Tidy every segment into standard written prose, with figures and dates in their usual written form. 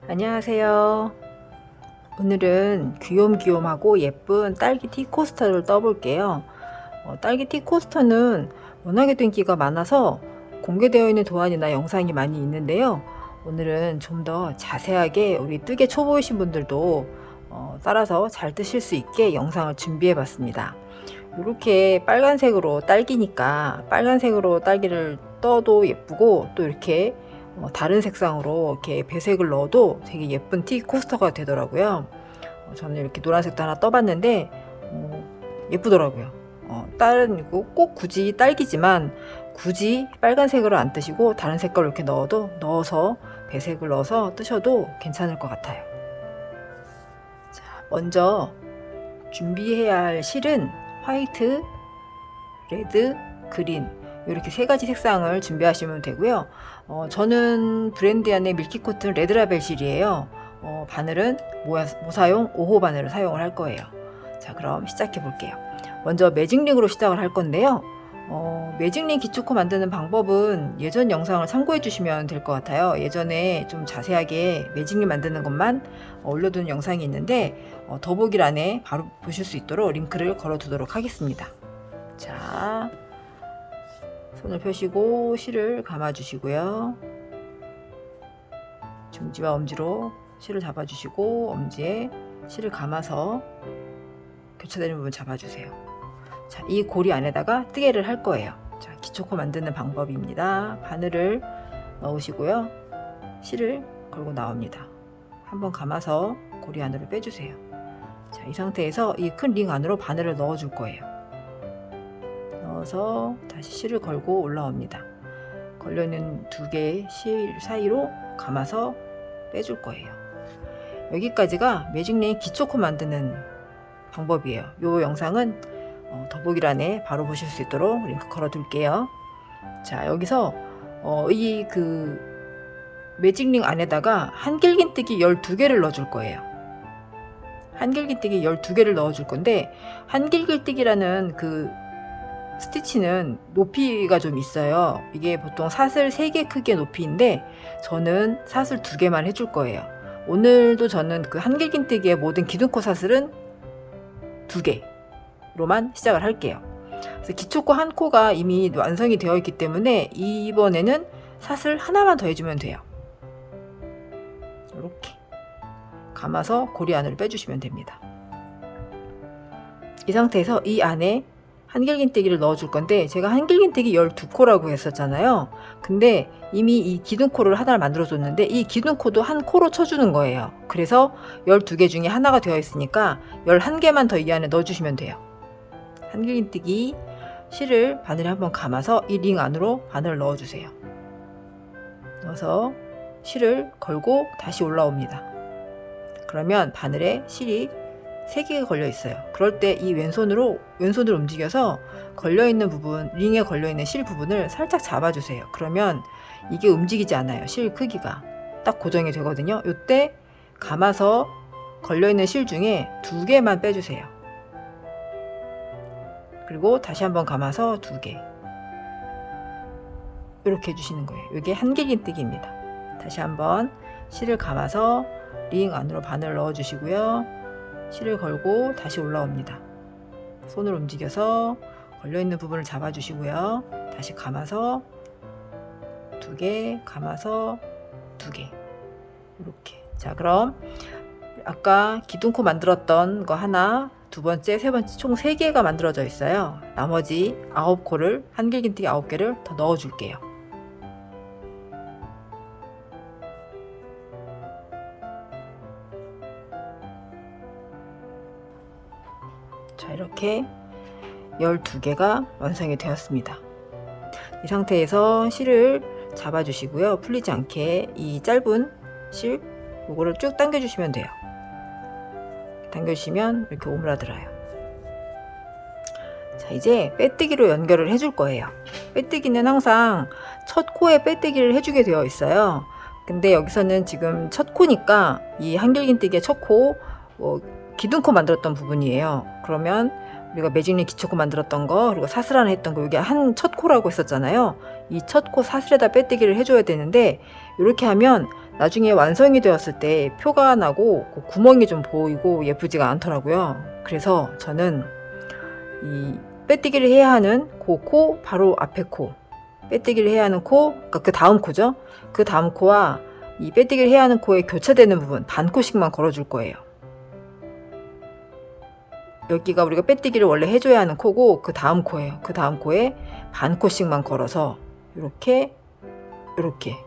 안녕하세요. 오늘은 귀염귀염하고 예쁜 딸기 티 코스터를 떠볼게요. 딸기 티 코스터는 워낙에 인기가 많아서 공개되어 있는 도안이나 영상이 많이 있는데요. 오늘은 좀 더 자세하게 우리 뜨개 초보이신 분들도 따라서 잘 뜨실 수 있게 영상을 준비해 봤습니다. 이렇게 빨간색으로 딸기니까 빨간색으로 딸기를 떠도 예쁘고, 또 이렇게 다른 색상으로 이렇게 배색을 넣어도 되게 예쁜 티 코스터가 되더라고요. 저는 이렇게 노란색도 하나 떠봤는데 예쁘더라고요. 다른 꼭 굳이 딸기지만 굳이 빨간색으로 안 뜨시고 다른 색깔로 이렇게 넣어서 배색을 넣어서 뜨셔도 괜찮을 것 같아요. 자, 먼저 준비해야 할 실은 화이트, 레드, 그린 이렇게 세 가지 색상을 준비하시면 되고요. 저는 브랜디안의 밀키코튼 레드라벨 실이에요. 바늘은 모사용 5호 바늘을 사용을 할 거예요. 자, 그럼 시작해 볼게요. 먼저 매직링으로 시작을 할 건데요. 매직링 기초코 만드는 방법은 예전 영상을 참고해 주시면 될 것 같아요. 예전에 좀 자세하게 매직링 만드는 것만 올려둔 영상이 있는데 더보기란에 바로 보실 수 있도록 링크를 걸어 두도록 하겠습니다. 자, 손을 펴시고 실을 감아 주시고요. 중지와 엄지로 실을 잡아 주시고 엄지에 실을 감아서 교차되는 부분 잡아 주세요. 자, 이 고리 안에다가 뜨개를 할 거예요. 자, 기초코 만드는 방법입니다. 바늘을 넣으시고요. 실을 걸고 나옵니다. 한번 감아서 고리 안으로 빼주세요. 자, 이 상태에서 이 큰 링 안으로 바늘을 넣어 줄 거예요. 넣어서 다시 실을 걸고 올라옵니다. 걸려있는 두 개의 실 사이로 감아서 빼줄 거예요. 여기까지가 매직링 기초코 만드는 방법이에요. 이 영상은 더보기란에 바로 보실 수 있도록 링크 걸어 둘게요. 자, 여기서 이 매직링 안에다가 한길긴뜨기 12개를 넣어 줄 거예요. 한길긴뜨기 12개를 넣어 줄 건데, 한길긴뜨기라는 그 스티치는 높이가 좀 있어요. 이게 보통 사슬 3개 크기의 높이인데 저는 사슬 2개만 해줄 거예요. 오늘도 저는 그 한길긴뜨기의 모든 기둥코 사슬은 2개로만 시작을 할게요. 그래서 기초코 한 코가 이미 완성이 되어 있기 때문에 이번에는 사슬 하나만 더 해주면 돼요. 이렇게 감아서 고리 안으로 빼주시면 됩니다. 이 상태에서 이 안에 한길긴뜨기를 넣어줄 건데, 제가 한길긴뜨기 12코라고 했었잖아요. 근데 이미 이 기둥코를 하나를 만들어 줬는데 이 기둥코도 한 코로 쳐주는 거예요. 그래서 12개 중에 하나가 되어 있으니까 11개만 더 이 안에 넣어주시면 돼요. 한길긴뜨기 실을 바늘에 한번 감아서 이 링 안으로 바늘을 넣어주세요. 넣어서 실을 걸고 다시 올라옵니다. 그러면 바늘에 실이 3개가 걸려 있어요. 그럴 때 이 왼손을 움직여서 걸려있는 부분, 링에 걸려있는 실 부분을 살짝 잡아주세요. 그러면 이게 움직이지 않아요. 실 크기가 딱 고정이 되거든요. 이때 감아서 걸려있는 실 중에 2개만 빼주세요. 그리고 다시 한번 감아서 2개, 이렇게 해주시는 거예요. 이게 한길긴뜨기입니다. 다시 한번 실을 감아서 링 안으로 바늘을 넣어주시고요. 실을 걸고 다시 올라옵니다. 손을 움직여서 걸려있는 부분을 잡아주시고요. 다시 감아서 2개, 감아서 2개, 이렇게. 자, 그럼 아까 기둥코 만들었던 거 하나, 두 번째, 세 번째 총 3개가 만들어져 있어요. 나머지 9코를, 한길긴뜨기 9개를 더 넣어줄게요. 자, 이렇게 12개가 완성이 되었습니다. 이 상태에서 실을 잡아주시고요. 풀리지 않게 이 짧은 실, 요거를 쭉 당겨주시면 돼요. 당겨주시면 이렇게 오므라들어요. 자, 이제 빼뜨기로 연결을 해줄 거예요. 빼뜨기는 항상 첫 코에 빼뜨기를 해주게 되어 있어요. 근데 여기서는 지금 첫 코니까 이 한길긴뜨기의 첫 코, 기둥코 만들었던 부분이에요. 그러면 우리가 매직링 기초코 만들었던 거, 그리고 사슬 하나 했던 거, 이게 첫 코라고 했었잖아요. 이 첫 코 사슬에다 빼뜨기를 해줘야 되는데, 이렇게 하면 나중에 완성이 되었을 때 표가 나고 그 구멍이 좀 보이고 예쁘지가 않더라고요. 그래서 저는 이 빼뜨기를 해야 하는 그 코 바로 앞에 코, 빼뜨기를 해야 하는 코, 그러니까 그 다음 코죠. 그 다음 코와 이 빼뜨기를 해야 하는 코에 교차되는 부분 반 코씩만 걸어줄 거예요. 여기가 우리가 빼뜨기를 원래 해줘야 하는 코고 그 다음 코예요. 그 다음 코에 반 코씩만 걸어서 이렇게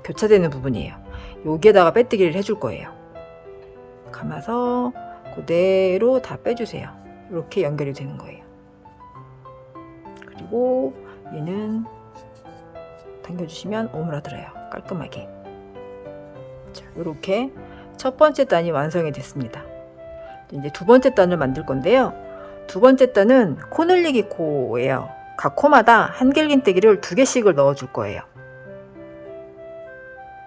교차되는 부분이에요. 여기에다가 빼뜨기를 해줄 거예요. 감아서 그대로 다 빼주세요. 이렇게 연결이 되는 거예요. 그리고 얘는 당겨주시면 오므라들어요. 깔끔하게. 자, 이렇게 첫 번째 단이 완성이 됐습니다. 이제 두 번째 단을 만들 건데요. 두 번째 단은 코 늘리기 코예요. 각 코마다 한길긴뜨기를 2개씩을 넣어줄 거예요.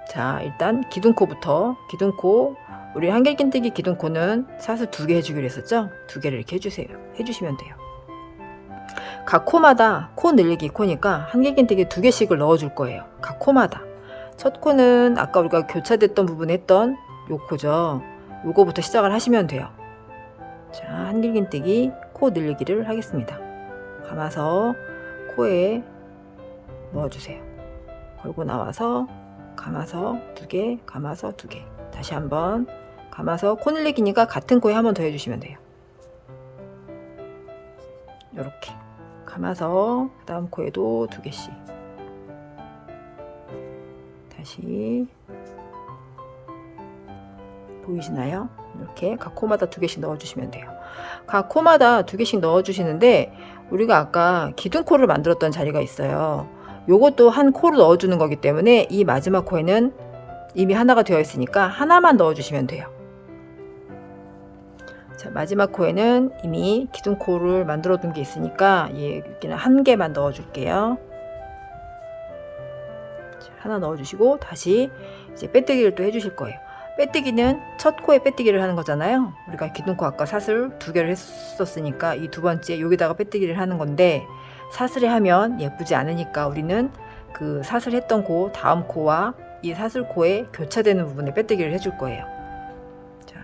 자, 일단 기둥코부터, 기둥코, 우리 한길긴뜨기 기둥코는 사슬 2개 해주기로 했었죠? 2개를 이렇게 해주시면 돼요. 각 코마다 코 늘리기 코니까 한길긴뜨기 2개씩을 넣어줄 거예요. 각 코마다. 첫 코는 아까 우리가 교차됐던 부분에 했던 요 코죠. 요거부터 시작을 하시면 돼요. 자, 한길긴뜨기 코 늘리기를 하겠습니다. 감아서 코에 넣어주세요. 걸고 나와서 감아서 2개, 감아서 2개. 다시 한번 감아서 코 늘리기니까 같은 코에 한 번 더 해주시면 돼요. 이렇게 감아서 그 다음 코에도 2개씩. 다시 보이시나요? 이렇게 각 코마다 2개씩 넣어주시면 돼요. 각 코마다 2개씩 넣어주시는데 우리가 아까 기둥코를 만들었던 자리가 있어요. 요것도 한 코로 넣어주는 거기 때문에 이 마지막 코에는 이미 하나가 되어 있으니까 하나만 넣어주시면 돼요. 자, 마지막 코에는 이미 기둥코를 만들어 둔 게 있으니까 여기는 1개만 넣어 줄게요. 하나 넣어 주시고 다시 이제 빼뜨기를 또 해 주실 거예요. 빼뜨기는 첫 코에 빼뜨기를 하는 거잖아요. 우리가 기둥코 아까 사슬 2개를 했었으니까 이 두 번째 여기다가 빼뜨기를 하는 건데 사슬에 하면 예쁘지 않으니까 우리는 그 사슬 했던 코 다음 코와 이 사슬 코에 교차되는 부분에 빼뜨기를 해줄 거예요. 자,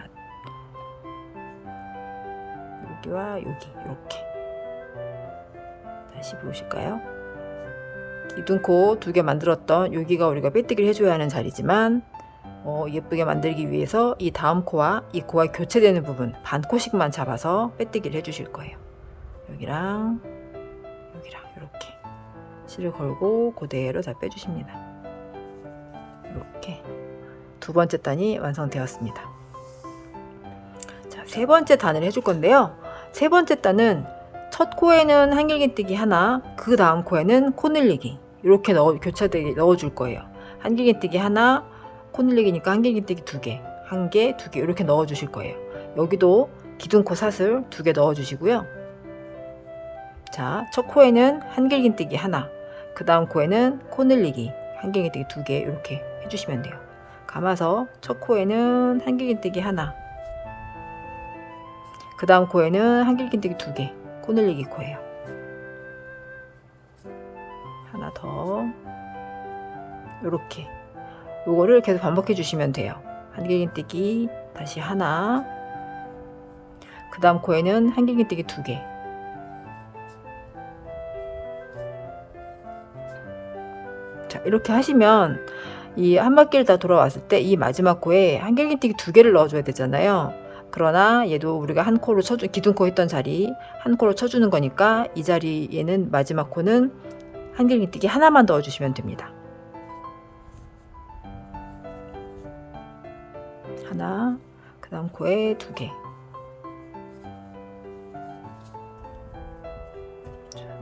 여기와 여기 이렇게 다시 보실까요? 기둥코 2개 만들었던 여기가 우리가 빼뜨기를 해줘야 하는 자리지만 예쁘게 만들기 위해서 이 다음 코와 이 코와 교체되는 부분 반 코씩만 잡아서 빼뜨기를 해주실 거예요. 여기랑 이렇게 실을 걸고 그대로 다 빼주십니다. 이렇게 두 번째 단이 완성되었습니다. 자, 세 번째 단을 해줄 건데요. 세 번째 단은 첫 코에는 한길긴뜨기 하나, 그 다음 코에는 코 늘리기 이렇게 교차되게 넣어줄 거예요. 한길긴뜨기 하나, 코 늘리기니까 한길긴뜨기 2개, 1개, 2개 이렇게 넣어주실 거예요. 여기도 기둥코 사슬 2개 넣어주시고요. 자, 첫 코에는 한길긴뜨기 하나, 그 다음 코에는 코 늘리기 한길긴뜨기 2개 이렇게 해주시면 돼요. 감아서 첫 코에는 한길긴뜨기 하나, 그 다음 코에는 한길긴뜨기 2개, 코 늘리기 코예요. 하나 더 이렇게 요거를 계속 반복해 주시면 돼요. 한길긴뜨기 다시 하나, 그 다음 코에는 한길긴뜨기 2개, 자, 이렇게 하시면 이 한 바퀴를 다 돌아왔을 때 이 마지막 코에 한길긴뜨기 2개를 넣어줘야 되잖아요. 그러나 얘도 우리가 한 코로 기둥코 했던 자리 한 코로 쳐주는 거니까 이 자리에는 마지막 코는 한길긴뜨기 하나만 넣어주시면 됩니다. 하나, 그 다음 코에 2개.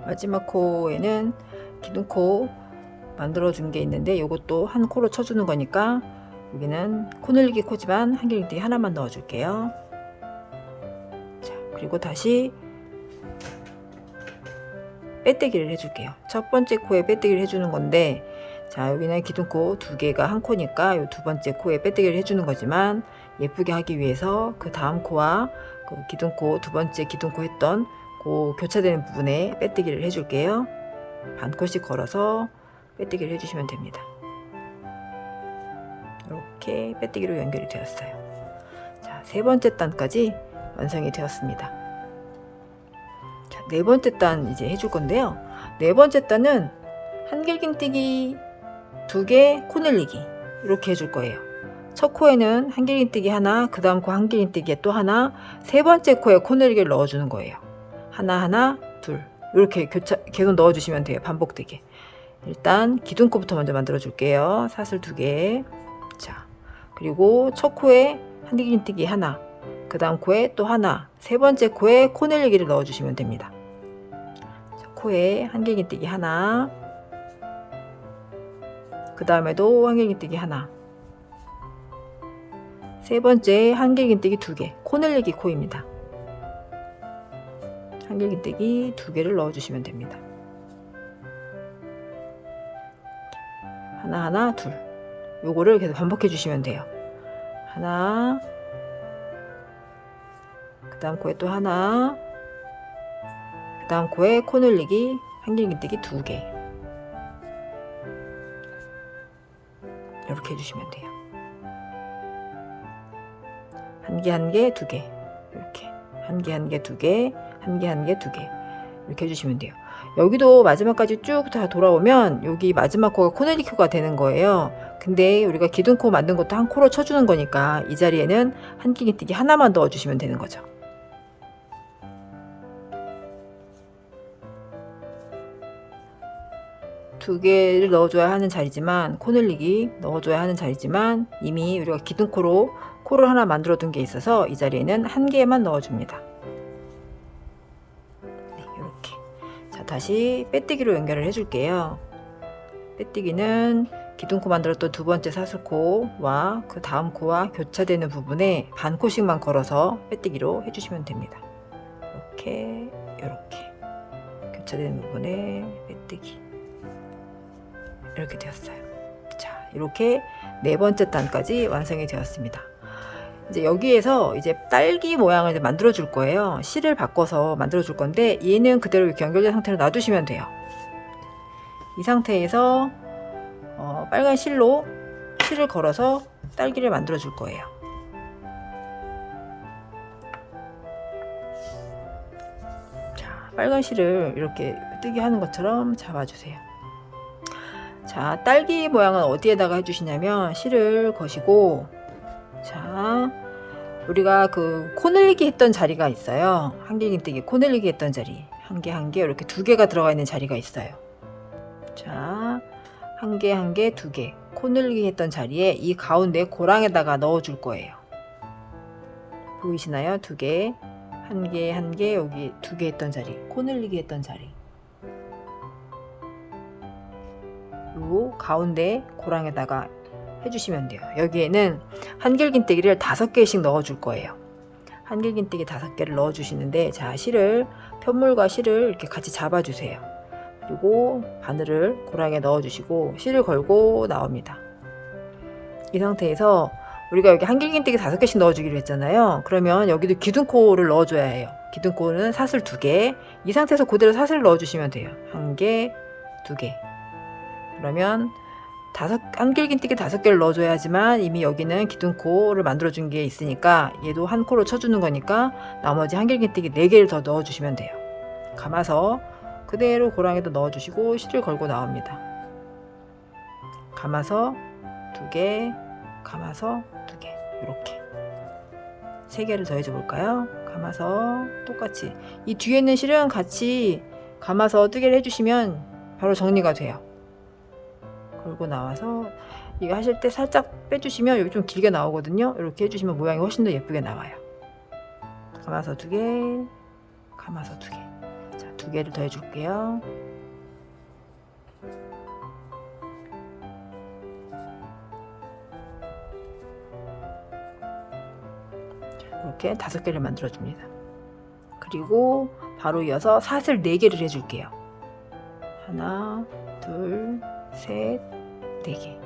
마지막 코에는 기둥코 만들어준 게 있는데 이것도 한 코로 쳐주는 거니까 여기는 코 늘리기 코지만 한길긴뜨기 하나만 넣어줄게요. 자, 그리고 다시 빼뜨기를 해줄게요. 첫 번째 코에 빼뜨기를 해주는 건데 자, 여기는 기둥코 2개가 한 코니까 이 두 번째 코에 빼뜨기를 해주는 거지만 예쁘게 하기 위해서 그 다음 코와 그 기둥코 두 번째 기둥코 했던 그 교차되는 부분에 빼뜨기를 해줄게요. 반 코씩 걸어서 빼뜨기를 해주시면 됩니다. 이렇게 빼뜨기로 연결이 되었어요. 자, 세 번째 단까지 완성이 되었습니다. 자, 네 번째 단 이제 해줄 건데요. 네 번째 단은 한길긴뜨기 2개, 코 늘리기 이렇게 해줄 거예요. 첫 코에는 한길긴뜨기 하나, 그 다음 코 한길긴뜨기에 또 하나, 세 번째 코에 코 늘리기를 넣어주는 거예요. 하나 하나 둘 이렇게 계속 넣어주시면 돼요. 반복되게. 일단 기둥코부터 먼저 만들어 줄게요. 사슬 2개. 자, 그리고 첫 코에 한길긴뜨기 하나, 그 다음 코에 또 하나, 세 번째 코에 코 늘리기를 넣어주시면 됩니다. 자, 코에 한길긴뜨기 하나, 그 다음에도 한길긴뜨기 하나, 세 번째 한길긴뜨기 2개, 코 늘리기 코입니다. 한길긴뜨기 2개를 넣어주시면 됩니다. 하나 하나 둘 요거를 계속 반복해 주시면 돼요. 하나, 그 다음 코에 또 하나, 그 다음 코에 코 늘리기 한길긴뜨기 2개 이렇게 해주시면 돼요. 한 개 한 개 2개 이렇게 한 개 한 개 2개 한 개 한 개 2개 이렇게 해주시면 돼요. 여기도 마지막까지 쭉 다 돌아오면 여기 마지막 코가 코 늘리기 코가 되는 거예요. 근데 우리가 기둥코 만든 것도 한 코로 쳐주는 거니까 이 자리에는 한길긴뜨기 하나만 넣어주시면 되는 거죠. 두 개를 넣어줘야 하는 자리지만, 코 늘리기 넣어줘야 하는 자리지만 이미 우리가 기둥코로 코를 하나 만들어 둔 게 있어서 이 자리에는 한 개만 넣어줍니다. 네, 이렇게. 자, 다시 빼뜨기로 연결을 해줄게요. 빼뜨기는 기둥코 만들었던 두 번째 사슬코와 그 다음 코와 교차되는 부분에 반 코씩만 걸어서 빼뜨기로 해주시면 됩니다. 이렇게 교차되는 부분에 빼뜨기 이렇게 되었어요. 자, 이렇게 네 번째 단까지 완성이 되었습니다. 이제 여기에서 이제 딸기 모양을 이제 만들어 줄 거예요. 실을 바꿔서 만들어 줄 건데 얘는 그대로 이렇게 연결된 상태로 놔두시면 돼요. 이 상태에서 빨간 실로 실을 걸어서 딸기를 만들어 줄 거예요. 자, 빨간 실을 이렇게 뜨게 하는 것처럼 잡아주세요. 자, 딸기 모양은 어디에다가 해주시냐면 실을 거시고, 자, 우리가 그 코 늘리기 했던 자리가 있어요. 한길긴뜨기 코 늘리기 했던 자리 한 개 한 개 이렇게 2개가 들어가 있는 자리가 있어요. 자, 한 개 한 개 2개 코 늘리기 했던 자리에 이 가운데 고랑에다가 넣어 줄 거예요. 보이시나요? 2개 한 개 한 개 여기 2개 했던 자리, 코 늘리기 했던 자리, 요 가운데 고랑에다가 해주시면 돼요. 여기에는 한길긴뜨기를 5개씩 넣어 줄 거예요. 한길긴뜨기 5개를 넣어 주시는데, 자, 실을 편물과 실을 이렇게 같이 잡아 주세요. 그리고 바늘을 고랑에 넣어 주시고 실을 걸고 나옵니다. 이 상태에서 우리가 여기 한길긴뜨기 5개씩 넣어 주기로 했잖아요. 그러면 여기도 기둥코를 넣어 줘야 해요. 기둥코는 사슬 2개. 이 상태에서 그대로 사슬을 넣어 주시면 돼요. 1개 2개. 그러면 한길긴뜨기 5개를 넣어줘야 하지만 이미 여기는 기둥코를 만들어준 게 있으니까 얘도 한 코로 쳐주는 거니까 나머지 한길긴뜨기 4개를 더 넣어주시면 돼요. 감아서 그대로 고랑에도 넣어주시고 실을 걸고 나옵니다. 감아서 2개, 감아서 2개, 이렇게 3개를 더 해줘 볼까요? 감아서 똑같이 이 뒤에 있는 실은 같이 감아서 2개를 해주시면 바로 정리가 돼요. 걸고 나와서 이거 하실 때 살짝 빼주시면 여기 좀 길게 나오거든요. 이렇게 해주시면 모양이 훨씬 더 예쁘게 나와요. 감아서 2개, 감아서 2개. 자, 2개를 더 해줄게요. 이렇게 5개를 만들어줍니다. 그리고 바로 이어서 사슬 4개를 해줄게요. 하나, 둘, 셋, 4개.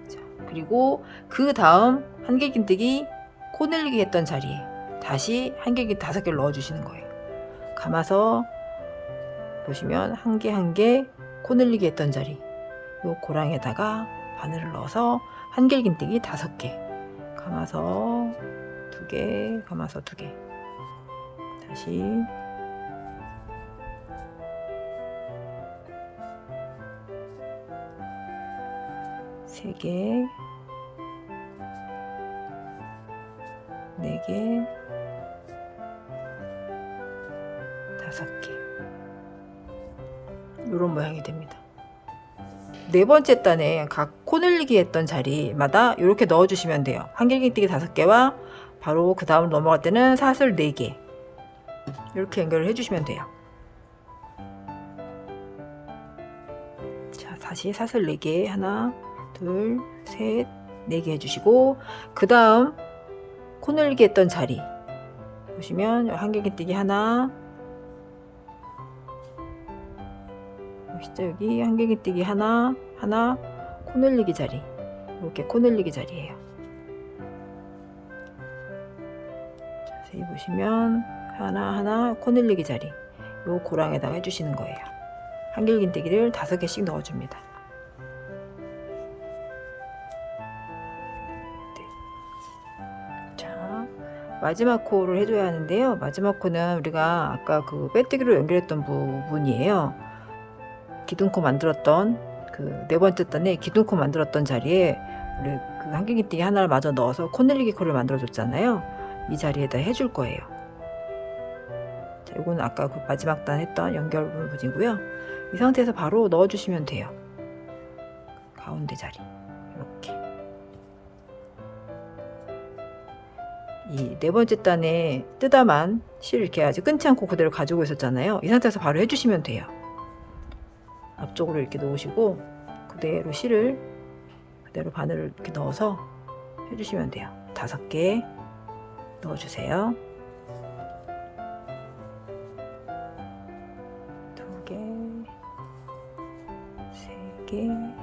자, 그리고 그 다음 한길긴뜨기 코 늘리기 했던 자리에 다시 한길긴뜨기 5개를 넣어주시는 거예요. 감아서 보시면 한 개 한 개 코 늘리기 했던 자리, 요 고랑에다가 바늘을 넣어서 한길긴뜨기 5개 감아서 2개 감아서 2개 다시 세 개, 4개, 5개 이런 모양이 됩니다. 네 번째 단에 각 코늘리기 했던 자리마다 이렇게 넣어주시면 돼요. 한길긴뜨기 5개와 바로 그 다음 넘어갈 때는 사슬 4개 이렇게 연결을 해주시면 돼요. 자, 다시 사슬 4개 하나 둘, 셋, 4개 해주시고 그 다음 코늘리기 했던 자리 보시면 한길긴뜨기 하나 보시죠. 여기 한길긴뜨기 하나 코늘리기 자리 이렇게 코늘리기 자리예요. 자세히 보시면 하나 코늘리기 자리 요 고랑에다가 해주시는 거예요. 한길긴뜨기를 5개씩 넣어줍니다. 마지막 코를 해줘야 하는데요. 마지막 코는 우리가 아까 그 빼뜨기로 연결했던 부분이에요. 기둥코 만들었던 그 네 번째 단에 기둥코 만들었던 자리에 우리 그 한길긴뜨기 하나를 마저 넣어서 코늘리기 코를 만들어 줬잖아요. 이 자리에다 해줄 거예요. 자, 이거는 아까 그 마지막 단 했던 연결 부분이고요. 이 상태에서 바로 넣어주시면 돼요. 가운데 자리 이렇게. 이 네 번째 단에 뜨다만 실 이렇게 아직 끊지 않고 그대로 가지고 있었잖아요. 이 상태에서 바로 해주시면 돼요. 앞쪽으로 이렇게 놓으시고 그대로 실을 그대로 바늘을 이렇게 넣어서 해주시면 돼요. 5개 넣어주세요. 2개, 3개,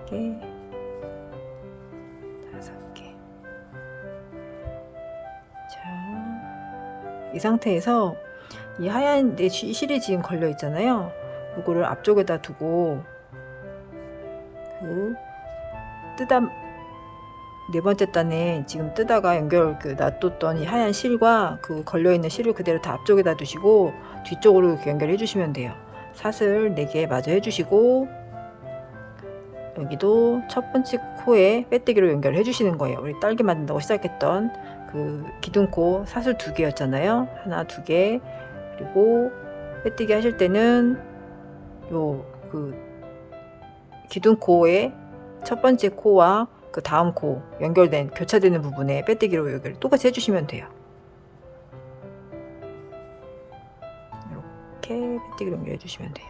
4개, 5개. 자, 이 상태에서 이 하얀 실이 지금 걸려 있잖아요. 이거를 앞쪽에다 두고 그 네 번째 단에 지금 뜨다가 놔뒀던 이 하얀 실과 그 걸려 있는 실을 그대로 다 앞쪽에다 두시고 뒤쪽으로 이렇게 연결해 주시면 돼요. 사슬 4개 마저 해주시고 여기도 첫 번째 코에 빼뜨기로 연결해 주시는 거예요. 우리 딸기 만든다고 시작했던 그 기둥코 사슬 2개였잖아요. 하나, 2개. 그리고 빼뜨기 하실 때는 요 그 기둥코의 첫 번째 코와 그 다음 코 연결된 교차되는 부분에 빼뜨기로 연결 똑같이 해주시면 돼요. 이렇게 빼뜨기로 연결해 주시면 돼요.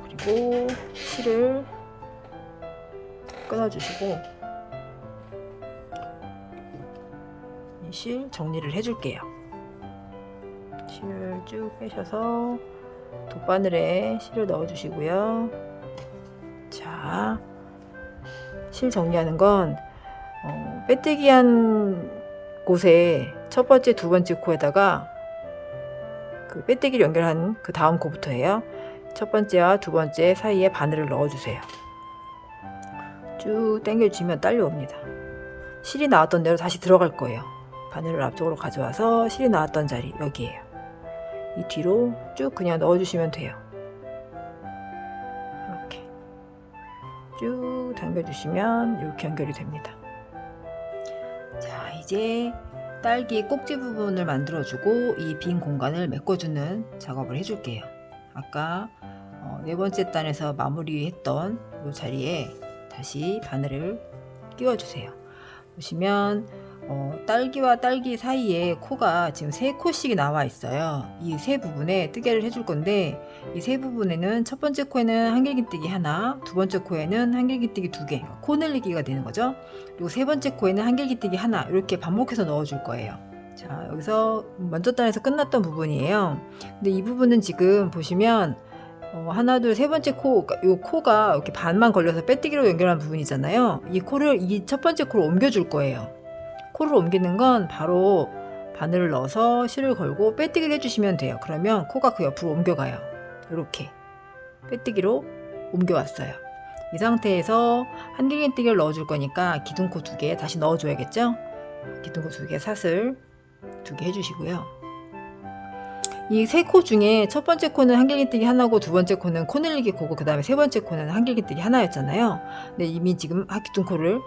그리고 실을 끊어주시고 이 실 정리를 해줄게요. 실을 쭉 빼셔서 돗바늘에 실을 넣어주시고요. 자, 실 정리하는 건 빼뜨기 한 곳에 첫 번째, 두 번째 코에다가 그 빼뜨기를 연결한 그 다음 코부터예요. 첫 번째와 두 번째 사이에 바늘을 넣어주세요. 쭉 당겨주시면 딸려옵니다. 실이 나왔던 대로 다시 들어갈 거예요. 바늘을 앞쪽으로 가져와서 실이 나왔던 자리 여기에요. 이 뒤로 쭉 그냥 넣어주시면 돼요. 이렇게 쭉 당겨주시면 이렇게 연결이 됩니다. 자, 이제 딸기 꼭지 부분을 만들어주고 이 빈 공간을 메꿔주는 작업을 해줄게요. 아까 네 번째 단에서 마무리했던 이 자리에 다시 바늘을 끼워주세요. 보시면 딸기와 딸기 사이에 코가 지금 3코씩이 나와 있어요. 이 세 부분에 뜨개를 해줄 건데 이 세 부분에는 첫 번째 코에는 한길긴뜨기 하나, 두 번째 코에는 한길긴뜨기 2개, 코늘리기가 되는 거죠. 그리고 세 번째 코에는 한길긴뜨기 하나 이렇게 반복해서 넣어줄 거예요. 자, 여기서 먼저 단에서 끝났던 부분이에요. 근데 이 부분은 지금 보시면 하나, 둘, 세 번째 코, 요 코가 이렇게 반만 걸려서 빼뜨기로 연결한 부분이잖아요. 이 코를 이 첫 번째 코로 옮겨줄 거예요. 코를 옮기는 건 바로 바늘을 넣어서 실을 걸고 빼뜨기를 해주시면 돼요. 그러면 코가 그 옆으로 옮겨가요. 이렇게 빼뜨기로 옮겨왔어요. 이 상태에서 한길긴뜨기를 넣어줄 거니까 기둥코 2개 다시 넣어줘야겠죠? 기둥코 2개 사슬 2개 해주시고요. 이 3코 중에 첫 번째 코는 한길긴뜨기 하나고 두 번째 코는 코 늘리기 코고 그 다음에 세 번째 코는 한길긴뜨기 하나였잖아요. 근데 이미 지금 기둥코를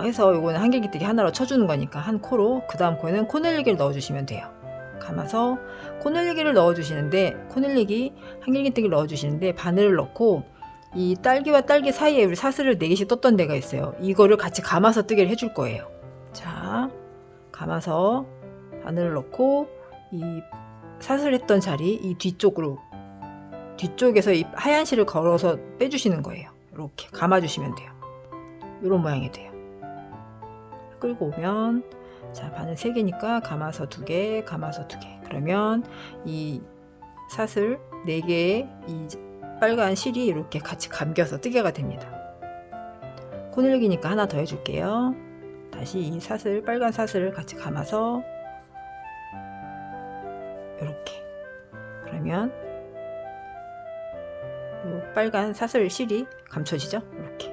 해서 요거는 한길긴뜨기 하나로 쳐주는 거니까 한 코로 그 다음 코에는 코 늘리기를 넣어주시면 돼요. 감아서 코 늘리기를 넣어주시는데 한길긴뜨기를 넣어주시는데 바늘을 넣고 이 딸기와 딸기 사이에 우리 사슬을 4개씩 떴던 데가 있어요. 이거를 같이 감아서 뜨개를 해줄 거예요. 자, 감아서 바늘을 넣고 이 사슬했던 자리 이 뒤쪽에서 이 하얀 실을 걸어서 빼주시는 거예요. 이렇게 감아주시면 돼요. 이런 모양이 돼요. 끌고 오면 자, 바늘 3개니까 감아서 2개, 감아서 2개. 그러면 이 사슬 4개의 이 빨간 실이 이렇게 같이 감겨서 뜨개가 됩니다. 코 늘기니까 하나 더 해줄게요. 다시 이 빨간 사슬을 같이 감아서 이렇게. 그러면 이 빨간 사슬 실이 감춰지죠? 이렇게.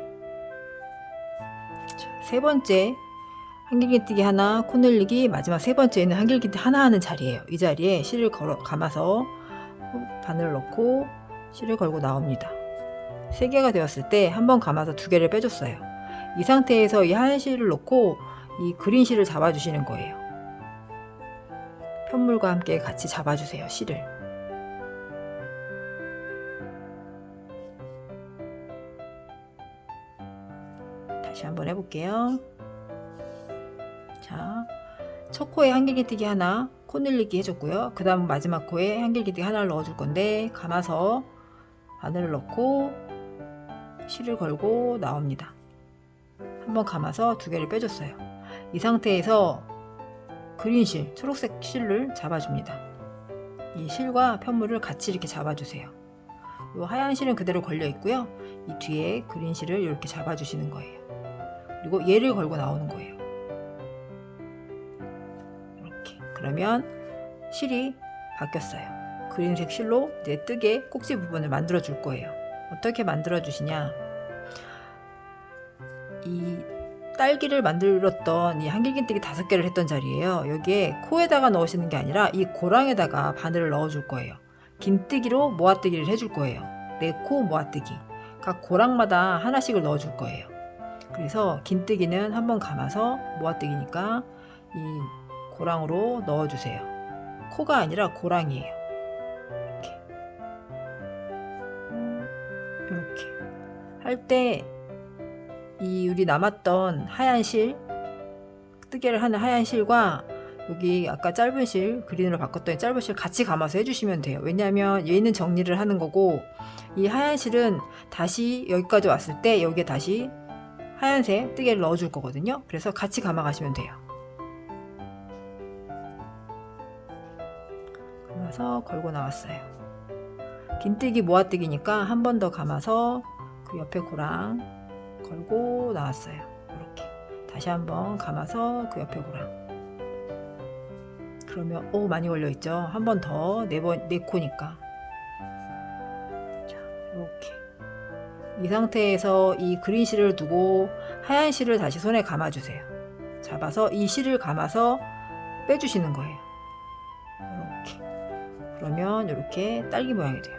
자, 3번째 한길긴뜨기 하나, 코 늘리기, 마지막 3번째는 한길긴뜨기 하나 하는 자리예요. 이 자리에 실을 감아서 바늘을 넣고 실을 걸고 나옵니다. 3개가 되었을 때 한번 감아서 2개를 빼줬어요. 이 상태에서 이 하얀 실을 넣고 이 그린 실을 잡아주시는 거예요. 편물과 함께 같이 잡아주세요. 실을. 다시 한번 해볼게요. 자, 첫 코에 한길긴뜨기 하나, 코 늘리기 해줬고요. 그 다음 마지막 코에 한길긴뜨기 하나를 넣어줄 건데 감아서 바늘을 넣고 실을 걸고 나옵니다. 한번 감아서 2개를 빼줬어요. 이 상태에서 그린 실, 초록색 실을 잡아줍니다. 이 실과 편물을 같이 이렇게 잡아주세요. 이 하얀 실은 그대로 걸려 있고요. 이 뒤에 그린 실을 이렇게 잡아주시는 거예요. 그리고 얘를 걸고 나오는 거예요. 이렇게. 그러면 실이 바뀌었어요. 그린색 실로 이제 뜨개 꼭지 부분을 만들어 줄 거예요. 어떻게 만들어 주시냐? 이 딸기를 만들었던 이 한길긴뜨기 5개를 했던 자리예요. 여기에 코에다가 넣으시는 게 아니라 이 고랑에다가 바늘을 넣어 줄 거예요. 긴뜨기로 모아뜨기를 해줄 거예요. 4코 모아뜨기. 각 고랑마다 하나씩을 넣어 줄 거예요. 그래서 긴뜨기는 한번 감아서 모아뜨기니까 이 고랑으로 넣어 주세요. 코가 아니라 고랑이에요. 이렇게 할 때 이 우리 남았던 하얀 실, 뜨개를 하는 하얀 실과 여기 아까 짧은 실, 그린으로 바꿨던 짧은 실 같이 감아서 해주시면 돼요. 왜냐하면 얘는 정리를 하는 거고 이 하얀 실은 다시 여기까지 왔을 때 여기에 다시 하얀색 뜨개를 넣어줄 거거든요. 그래서 같이 감아 가시면 돼요. 감아서 걸고 나왔어요. 긴뜨기 모아뜨기니까 한 번 더 감아서 그 옆에 고랑 걸고 나왔어요. 이렇게 다시 한번 감아서 그 옆에 고랑. 그러면 많이 걸려 있죠. 한 번 더 4코니까. 자, 이렇게 이 상태에서 이 그린 실을 두고 하얀 실을 다시 손에 감아주세요. 잡아서 이 실을 감아서 빼주시는 거예요. 이렇게. 그러면 이렇게 딸기 모양이 돼요.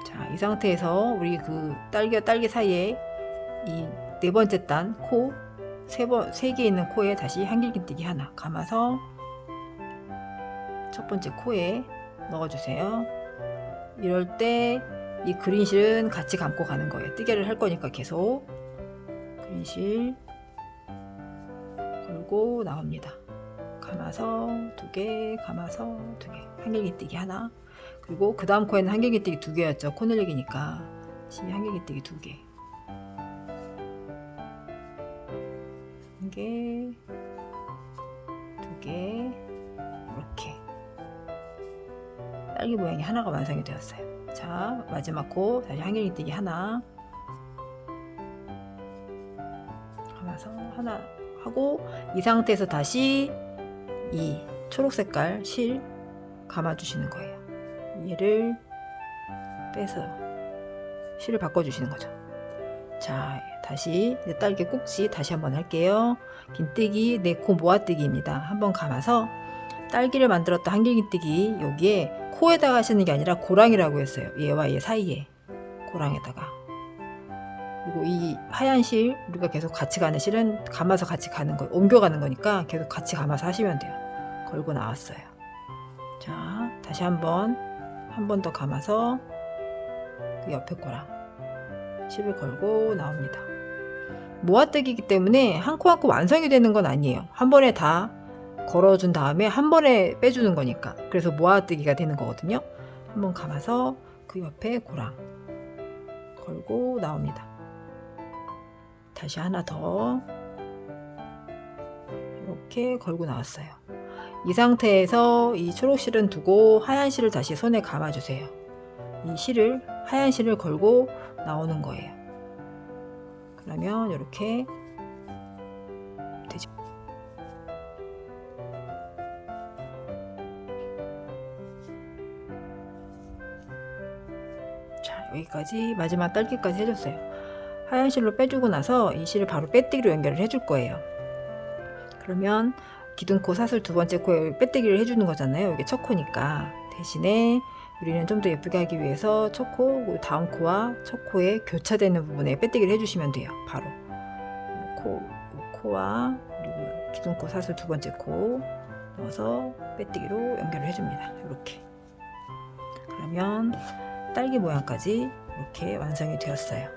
자, 이 상태에서 우리 그 딸기와 딸기 사이에 이 4번째 단 코, 3개 있는 코에 다시 한길긴뜨기 하나 감아서 첫 번째 코에 넣어주세요. 이럴 때 이 그린실은 같이 감고 가는 거예요. 뜨개를 할 거니까 계속 그린실 걸고 나옵니다. 감아서 2개, 감아서 2개, 한길긴뜨기 하나. 그리고 그 다음 코에는 한길긴뜨기 2개였죠. 코 늘리기니까 다시 한길긴뜨기 2개. 1개, 2개, 이렇게 딸기 모양이 하나가 완성이 되었어요. 자, 마지막 코 다시 한길긴뜨기 하나 감아서 하나 하고 이 상태에서 다시 이 초록 색깔 실 감아주시는 거예요. 얘를 빼서 실을 바꿔주시는 거죠. 자, 다시 딸기 꼭지 다시 한번 할게요. 긴뜨기 4코 모아뜨기입니다. 한번 감아서 딸기를 만들었던 한길긴뜨기 여기에 코에다가 하시는 게 아니라 고랑이라고 했어요. 얘와 얘 사이에 고랑에다가. 그리고 이 하얀 실 우리가 계속 같이 가는 실은 감아서 같이 가는 거 옮겨가는 거니까 계속 같이 감아서 하시면 돼요. 걸고 나왔어요. 자, 다시 한 번 더 감아서 그 옆에 거랑 실을 걸고 나옵니다. 모아뜨기이기 때문에 한 코 한 코 완성이 되는 건 아니에요. 한 번에 다 걸어준 다음에 한 번에 빼주는 거니까. 그래서 모아뜨기가 되는 거거든요. 한번 감아서 그 옆에 고랑 걸고 나옵니다. 다시 하나 더 이렇게 걸고 나왔어요. 이 상태에서 이 초록 실은 두고 하얀 실을 다시 손에 감아주세요. 이 실을 하얀 실을 걸고 나오는 거예요. 그러면 이렇게 되죠. 자, 여기까지 마지막 딸기까지 해줬어요. 하얀 실로 빼주고 나서 이 실을 바로 빼뜨기로 연결을 해줄 거예요. 그러면 기둥코 사슬 두 번째 코에 빼뜨기를 해주는 거잖아요. 이게 첫 코니까. 대신에 우리는 좀 더 예쁘게 하기 위해서 첫 코, 다음 코와 첫 코에 교차되는 부분에 빼뜨기를 해주시면 돼요. 바로 코와 그리고 기둥코 사슬 두 번째 코 넣어서 빼뜨기로 연결을 해줍니다. 이렇게. 그러면 딸기 모양까지 이렇게 완성이 되었어요.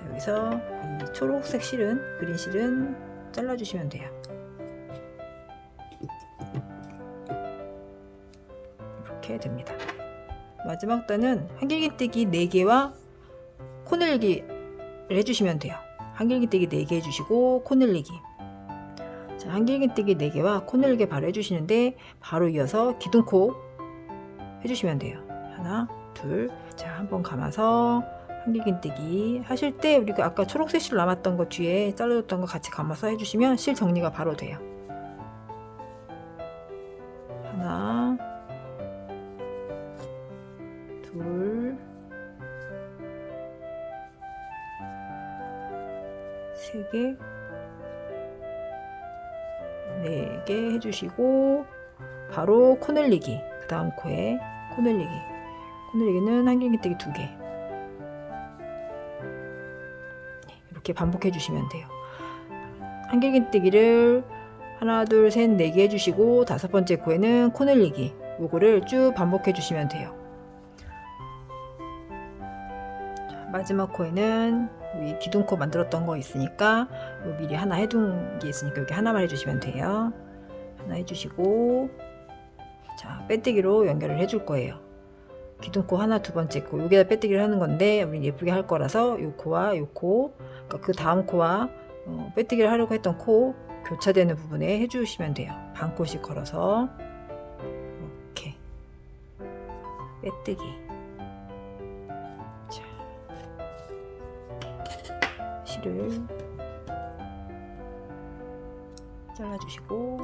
그래서 여기서 이 초록색 실은 그린 실은 잘라주시면 돼요. 이렇게 됩니다. 마지막 단은 한길긴뜨기 4개와 코늘리기를 해주시면 돼요. 한길긴뜨기 4개 해주시고 코늘리기. 자, 한길긴뜨기 4개와 코늘리기 바로 해주시는데 바로 이어서 기둥코 해주시면 돼요. 하나, 둘. 자, 한번 감아서 한길긴뜨기 하실 때 우리가 아까 초록색 실 남았던 거 뒤에 잘라줬던 거 같이 감아서 해주시면 실 정리가 바로 돼요. 하나, 둘, 세 개, 4개 해주시고 바로 코늘리기. 그 다음 코에 코늘리기. 코늘리기는 한길긴뜨기 2개. 이렇게 반복해 주시면 돼요. 한길긴뜨기를 하나, 둘, 셋, 4개 해주시고 5번째 코에는 코늘리기. 요거를 쭉 반복해 주시면 돼요. 자, 마지막 코에는 이 기둥코 만들었던 거 있으니까 요 미리 하나 해둔 게 있으니까 여기 하나만 해주시면 돼요. 하나 해주시고 자, 빼뜨기로 연결을 해줄 거예요. 기둥코 하나, 두 번째 코 여기다 빼뜨기를 하는 건데 우린 예쁘게 할 거라서 요 코와 요 코, 그러니까 그 다음 코와 빼뜨기를 하려고 했던 코 교차되는 부분에 해주시면 돼요. 반 코씩 걸어서 이렇게 빼뜨기. 자, 실을 잘라주시고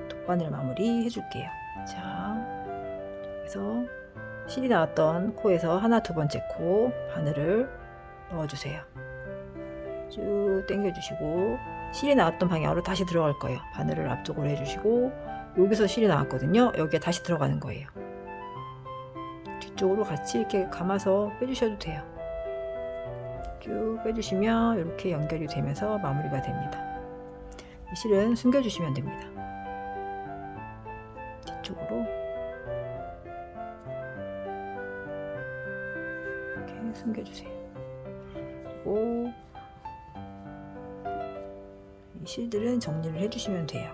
돗바늘 마무리 해줄게요. 자, 그래서 실이 나왔던 코에서 하나, 두 번째 코 바늘을 넣어주세요. 쭉 당겨주시고 실이 나왔던 방향으로 다시 들어갈 거예요. 바늘을 앞쪽으로 해주시고 여기서 실이 나왔거든요. 여기에 다시 들어가는 거예요. 뒤쪽으로 같이 이렇게 감아서 빼주셔도 돼요. 쭉 빼주시면 이렇게 연결이 되면서 마무리가 됩니다. 이 실은 숨겨주시면 됩니다. 뒤쪽으로 이렇게 숨겨주세요. 그리고 이 실들은 정리를 해주시면 돼요.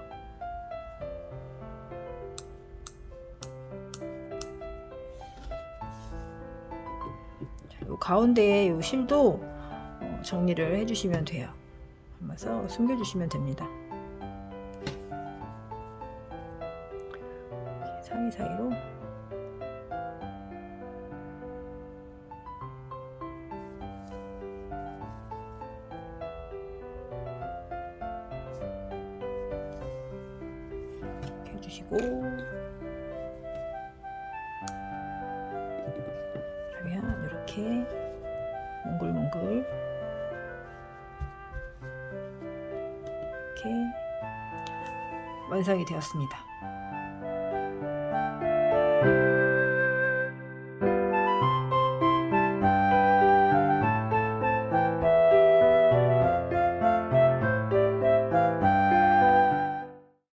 자, 요 가운데에 이 실도 정리를 해주시면 돼요. 하면서 숨겨주시면 됩니다. 사이사이로 눌러주시고, 그러면 이렇게 몽글몽글 이렇게 완성이 되었습니다.